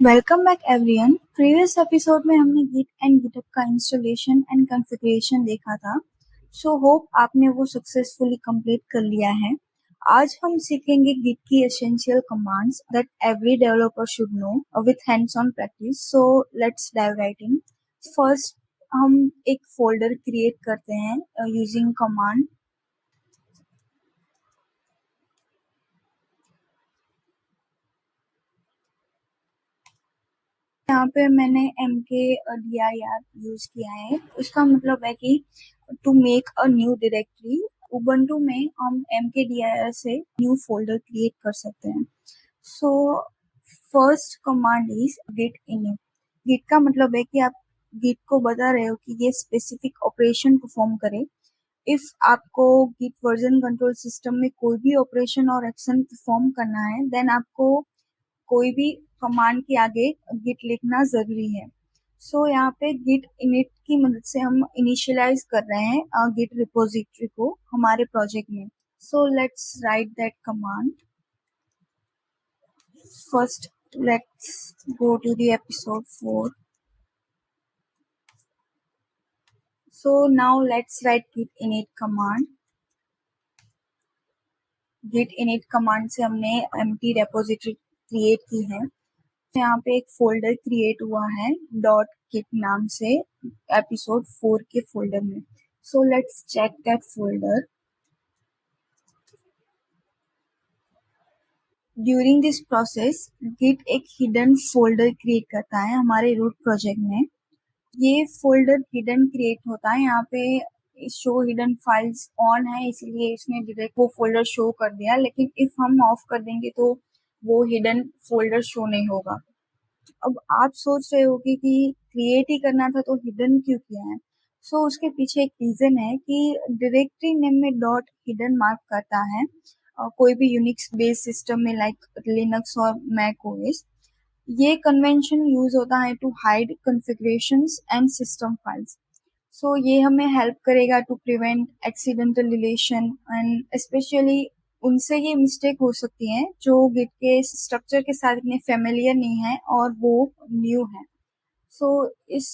Welcome back everyone. Previous episode में हमने Git and GitHub का इंस्टॉलेशन एंड कॉन्फ़िगरेशन देखा था। सो होप आपने वो सक्सेसफुली कंप्लीट कर लिया है। आज हम सीखेंगे गिट की essential commands that every developer should know with hands on practice. So let's dive right in. First हम एक फोल्डर क्रिएट करते हैं यूजिंग कमांड। यहाँ पे मैंने mkdir यूज किया है। उसका मतलब है कि to make a new directory. Ubuntu में हम mkdir से न्यू फोल्डर क्रिएट कर सकते हैं। So first command is git init। git का मतलब है कि आप git को बता रहे हो कि ये स्पेसिफिक ऑपरेशन परफॉर्म करे। इफ आपको गिट वर्जन कंट्रोल सिस्टम में कोई भी ऑपरेशन और एक्शन परफॉर्म करना है देन आपको कोई भी कमांड के आगे गिट लिखना जरूरी है। सो यहाँ पे गिट इनिट की मदद से हम इनिशियलाइज कर रहे हैं गिट रिपोजिटरी को हमारे प्रोजेक्ट में। So let's write that command. First let's go to the episode 4। So now let's write git init command. Git init command से हमने एम्प्टी रेपोजिटरी क्रिएट की है। यहाँ पे एक फोल्डर क्रिएट हुआ है डॉट गिट नाम से एपिसोड 4 के फोल्डर में। So let's check that folder. During this process git एक हिडन फोल्डर क्रिएट करता है हमारे रूट प्रोजेक्ट में। ये फोल्डर हिडन क्रिएट होता है। यहाँ पे शो हिडन फाइल्स ऑन है इसलिए इसने डायरेक्ट वो फोल्डर शो कर दिया, लेकिन इफ हम ऑफ कर देंगे तो वो हिडन फोल्डर शो नहीं होगा। अब आप सोच रहे होगे कि क्रिएट ही करना था तो हिडन क्यों किया है। सो उसके पीछे एक रीजन है कि डायरेक्टरी नेम में डॉट हिडन मार्क करता है कोई भी यूनिक्स बेस्ड सिस्टम में लाइक लिनक्स और मैक ओएस। ये कन्वेंशन यूज होता है to hide configurations and system files. So ये हमें हेल्प करेगा to prevent accidental deletion and specially उनसे ये मिस्टेक हो सकती है जो गिट के स्ट्रक्चर के साथ इतने फेमिलियर नहीं है और वो न्यू है। सो इस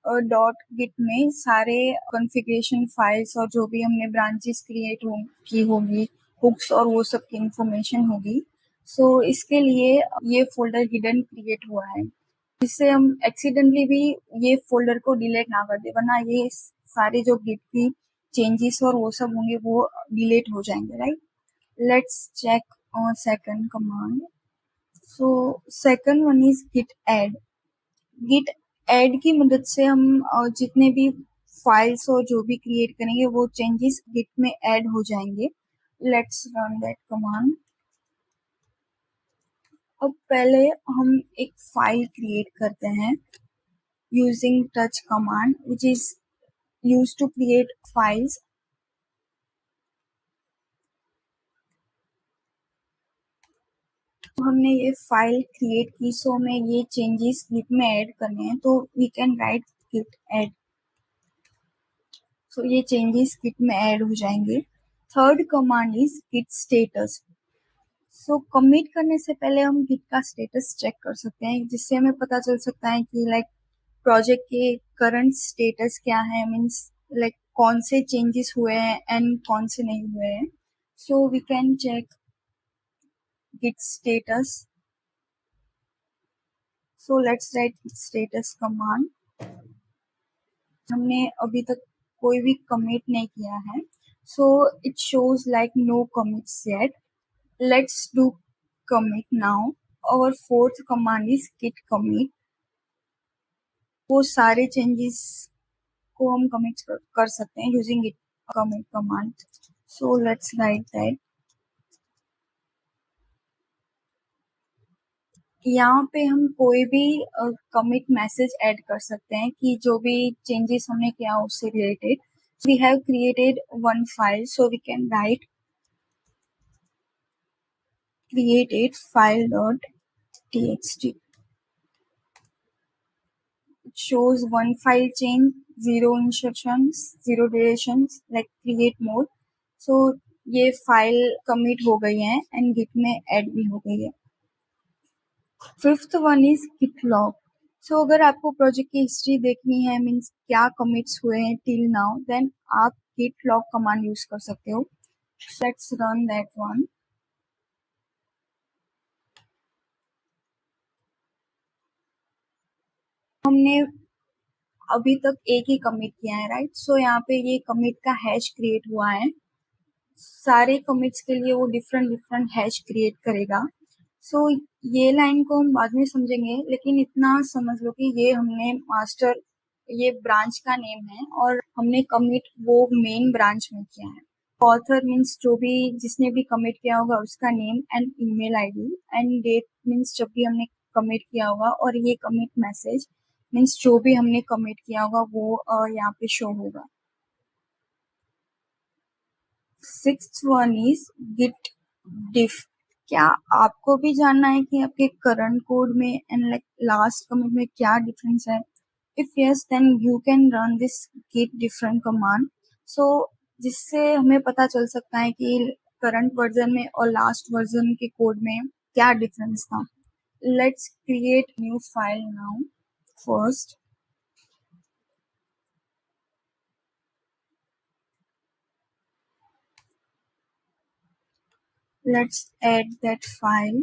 डॉट गिट में सारे कॉन्फ़िगरेशन फाइल्स और जो भी हमने ब्रांचेस क्रिएट की होगी, हुक्स और वो सब की इंफॉर्मेशन होगी। सो इसके लिए ये फोल्डर हिडन क्रिएट हुआ है जिससे हम एक्सीडेंटली भी ये फोल्डर को डिलीट ना कर दे, वरना ये सारे जो गिट की चेंजेस और वो सब होंगे वो डिलीट हो जाएंगे, right. Let's check on second command. So second one is git add. Git add की मदद से हम जितने भी फाइल्स और जो भी क्रिएट करेंगे वो चेंजेस गिट में ऐड हो जाएंगे। Let's run that command. अब पहले हम एक फाइल क्रिएट करते हैं using touch command which is used to create files। तो हमने ये फाइल क्रिएट की, सो हमें ये चेंजेस गिट में ऐड करने हैं तो we can write git add. So ये चेंजेस गिट में ऐड हो जाएंगे। Third command is git status. So commit करने से पहले हम गिट का स्टेटस चेक कर सकते हैं जिससे हमें पता चल सकता है कि लाइक प्रोजेक्ट के करंट स्टेटस क्या है, मीन्स लाइक कौन से चेंजेस हुए हैं एंड कौन से नहीं हुए हैं। So we can check git status। so let's write git status command। हमने अभी तक कोई भी कमिट नहीं किया है, so it shows like no commits yet। let's do commit now। our fourth command is git commit। वो सारे चेंजेस को हम कमिट कर सकते हैं using git commit command। so let's write that। यहाँ पे हम कोई भी कमिट मैसेज ऐड कर सकते हैं कि जो भी चेंजेस हमने किया उससे related. We have created one file, so we can write created file dot txt। it shows one file change, zero insertions, zero deletions, like create mode। so ये फाइल कमिट हो गई है एंड गिट में add भी हो गई है। Fifth one is git log. सो अगर आपको प्रोजेक्ट की हिस्ट्री देखनी है, मीन्स क्या कमिट्स हुए हैं टिल नाउ, देन आप git log कमांड यूज कर सकते हो. Let's run that one. हमने अभी तक एक ही कमिट किया है, राइट? सो यहाँ पे ये कमिट का हैश क्रिएट हुआ है. सारे कमिट्स के लिए वो डिफरेंट डिफरेंट हैश क्रिएट करेगा. सो ये लाइन को हम बाद में समझेंगे, लेकिन इतना समझ लो कि ये हमने मास्टर, ये ब्रांच का नेम है और हमने कमिट वो मेन ब्रांच में किया है. ऑथर मीन्स जो भी जिसने भी कमिट किया होगा उसका name and email ID, and that means जब भी हमने कमिट किया होगा, और ये कमिट मैसेज मीन्स जो भी हमने कमिट किया होगा वो यहाँ पे शो होगा. Sixth one is git diff. क्या आपको भी जानना है कि आपके करंट कोड में एंड लाइक लास्ट कमिट में क्या डिफरेंस है? If yes, then you can run this git different command. So जिससे हमें पता चल सकता है कि करंट वर्जन में और लास्ट वर्जन के कोड में क्या डिफरेंस था. Let's create new file now. First, let's add that file.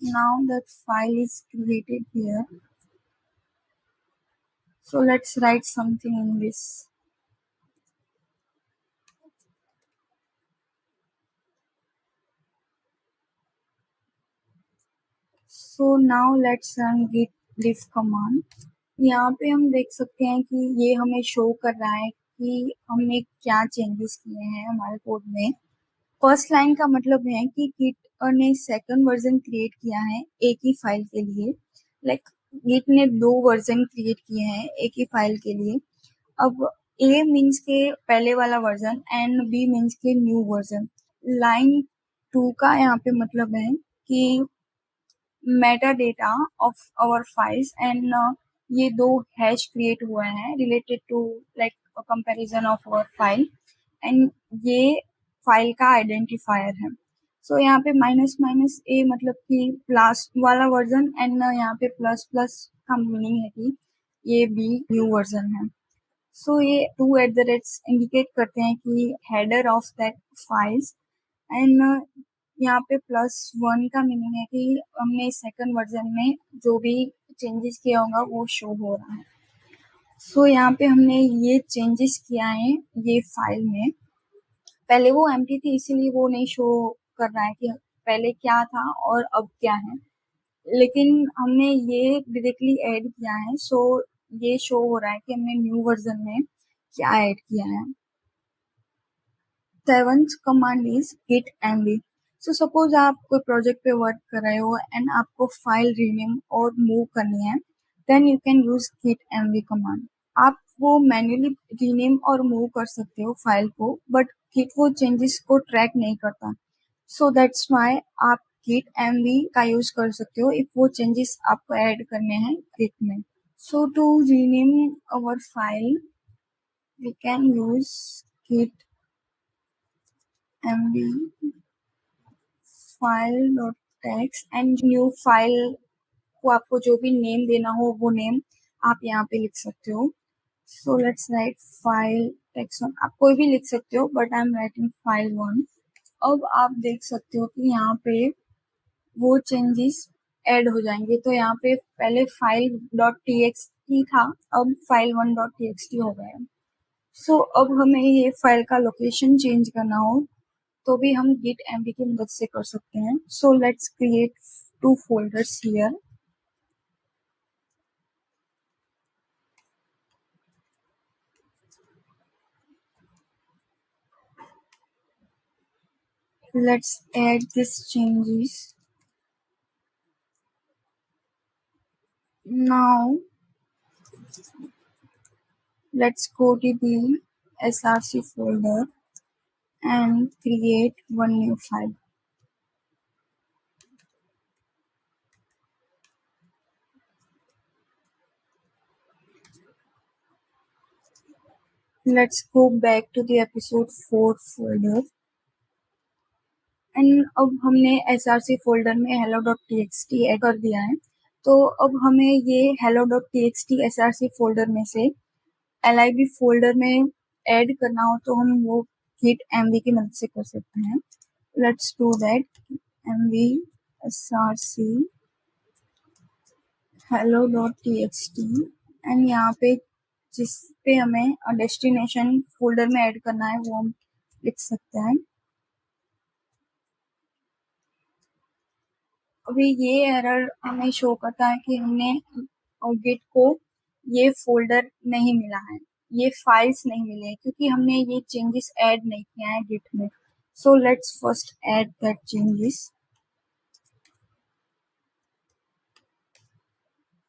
Now that file is created here. So let's write something in this. So now let's run git diff command. यहाँ पे हम देख सकते हैं कि ये हमें शो कर रहा है कि हमने क्या चेंजेस किए हैं हमारे कोड में. फर्स्ट लाइन का मतलब है कि गिट ने सेकंड वर्जन क्रिएट किया है एक ही फाइल के लिए. लाइक गिट ने दो वर्जन क्रिएट किए हैं एक ही फाइल के लिए. अब ए मीन्स के पहले वाला वर्जन एंड बी मीन्स के न्यू वर्जन. लाइन टू का यहाँ पे मतलब है कि metadata of our files, and ये दो हैश क्रिएट हुआ है related to like comparison of our file, and ये फाइल का आइडेंटिफायर है. सो यहाँ पे माइनस माइनस ए मतलब कि लास्ट वाला वर्जन, एंड यहाँ पे प्लस प्लस का मीनिंग है कि ये भी न्यू वर्जन है. सो ये two at the rates indicate करते हैं कि header of that files, and यहाँ पे प्लस वन का मीनिंग है कि हमने सेकंड वर्जन में जो भी चेंजेस किया होगा वो शो हो रहा है. सो यहाँ पे हमने ये चेंजेस किया है ये फाइल में. पहले वो एम्प्टी थी इसीलिए वो नहीं शो कर रहा है कि पहले क्या था और अब क्या है, लेकिन हमने ये डायरेक्टली ऐड किया है. सो ये शो हो रहा है कि हमने न्यू वर्जन में क्या ऐड किया है. Seventh command is git mv. So suppose आप कोई प्रोजेक्ट पे वर्क कर रहे हो एंड आपको फाइल रीनेम और मूव करनी है, then you can use git mv command. आप वो मैन्युअली रीनेम और मूव कर सकते हो फाइल को, बट गिट वो चेंजेस को ट्रैक नहीं करता. सो दैट्स वाई आप git mv का यूज कर सकते हो इफ वो चेंजेस आपको ऐड करने हैं गिट में. So to rename our file we can use git mv file dot text, and new file को आपको जो भी नेम देना हो वो नेम आप यहाँ पे लिख सकते हो. सो let's write file text one. आप कोई भी लिख सकते हो but I am writing file one. अब आप देख सकते हो कि यहाँ पे वो चेंजेस ऐड हो जाएंगे. तो यहाँ पे पहले file dot T x T था, अब file one dot T x T हो गया. सो अब हमें ये फाइल का लोकेशन चेंज करना हो तो भी हम git mv की मदद से कर सकते हैं. So let's create two folders here. Let's add these changes. Now let's go to the src folder and create one new file. Let's go back to the episode 4 folder. And अब हमने src folder में hello.txt add कर दिया है। तो अब हमें ये hello.txt src फोल्डर में से lib फोल्डर में ऐड करना हो तो हम वो git mv की मदद से कर सकते हैं। Let's do that. mv src hello.txt and यहाँ पे जिस पे हमें डेस्टिनेशन फोल्डर में ऐड करना है वो हम लिख सकते हैं। अभी ये एरर हमें शो करता है कि हमने गिट को ये फोल्डर नहीं मिला है, ये फाइल्स नहीं मिले हैं क्योंकि हमने ये चेंजेस ऐड नहीं किया है गिट में। So let's first aid that changes.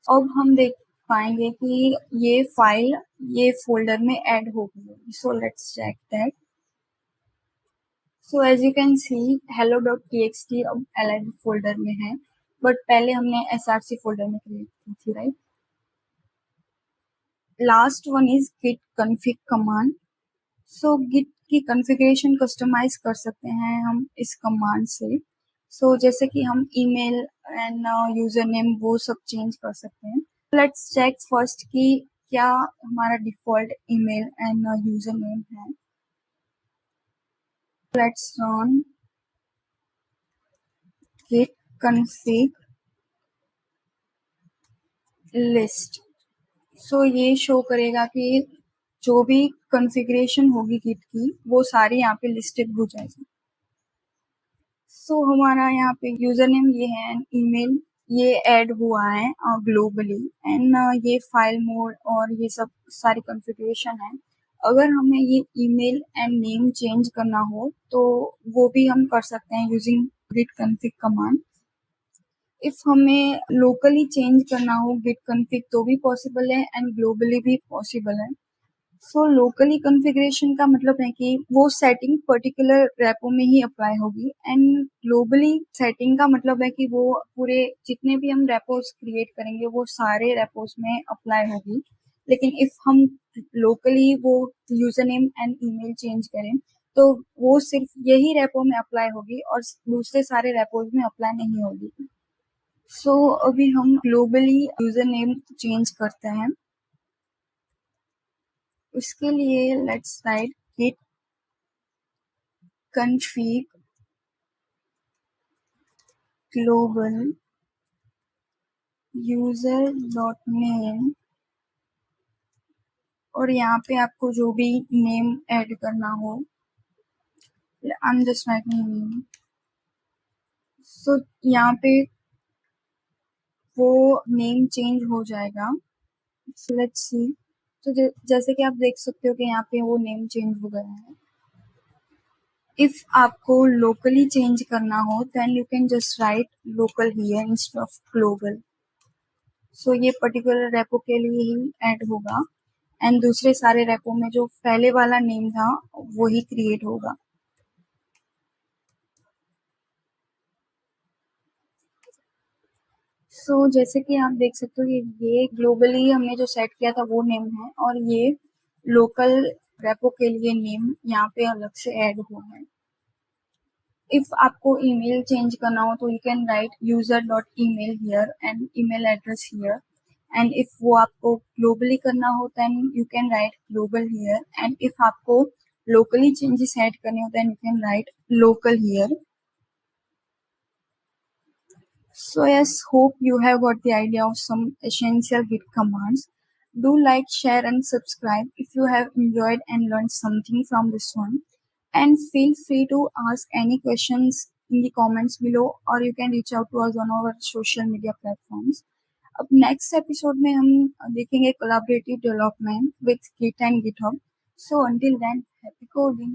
अब हम देख पाएंगे कि ये फाइल ये फोल्डर में ऐड हो गई है। So let's check that. So as you can see hello.txt अब lib फोल्डर में है, बट पहले हमने src फोल्डर में क्रिएट की थी, right. Last one is git config command. So git की कॉन्फ़िगरेशन कस्टमाइज कर सकते हैं हम इस कमांड से। सो जैसे कि हम ईमेल एंड यूजर नेम वो सब चेंज कर सकते हैं। लेट्स चेक फर्स्ट कि क्या हमारा default email and user name है। Let's run git config list। So ये शो करेगा कि जो भी कॉन्फ़िगरेशन होगी गिट की वो सारी यहाँ पे लिस्टेड हो जाएगी। सो हमारा यहाँ पे यूजर नेम ये है एंड ईमेल ये ऐड हुआ है ग्लोबली एंड ये फाइल मोड और ये सब सारी कॉन्फ़िगरेशन है। अगर हमें ये ईमेल एंड नेम चेंज करना हो तो वो भी हम कर सकते हैं using git config command. If हमें लोकली चेंज करना हो गिट config तो भी पॉसिबल है एंड ग्लोबली भी पॉसिबल है। सो लोकली कॉन्फ़िगरेशन का मतलब है कि वो सेटिंग पर्टिकुलर रेपो में ही अप्लाई होगी एंड ग्लोबली सेटिंग का मतलब है कि वो पूरे जितने भी हम रेपोज क्रिएट करेंगे वो सारे रेपोज में अप्लाई होगी। लेकिन इफ हम लोकली वो user name and email change करें तो वो सिर्फ यही रेपो में अप्लाई होगी और दूसरे सारे रेपोज में अप्लाई नहीं होगी। सो अभी हम ग्लोबली यूजर नेम चेंज करते हैं। उसके लिए let's write git config global user dot name और यहाँ पे आपको जो भी नेम ऐड करना हो I am just writing name. So यहाँ पे वो नेम चेंज हो जाएगा। So let's see. तो जैसे कि आप देख सकते हो कि यहाँ पे वो नेम चेंज हो गया है। इफ आपको लोकली चेंज करना हो then you can just write local here instead of global. So ये पर्टिकुलर रेपो के लिए ही ऐड होगा एंड दूसरे सारे रेपो में जो पहले वाला नेम था वही क्रिएट होगा। सो जैसे कि आप देख सकते हो कि ये ग्लोबली हमने जो सेट किया था वो नेम है और ये लोकल रेपो के लिए नेम यहाँ पे अलग से ऐड हुआ है। इफ आपको ईमेल चेंज करना हो तो you can write user dot email here and email address here and if वो आपको ग्लोबली करना हो then you can write global here and if आपको लोकली चेंजेस ऐड करने हो then you can write local here. So yes, hope you have got the idea of some essential Git commands. Do like, share and subscribe if you have enjoyed and learned something from this one. And feel free to ask any questions in the comments below or you can reach out to us on our social media platforms. अब next episode में हम देखेंगे collaborative development with Git and GitHub. So until then, happy coding.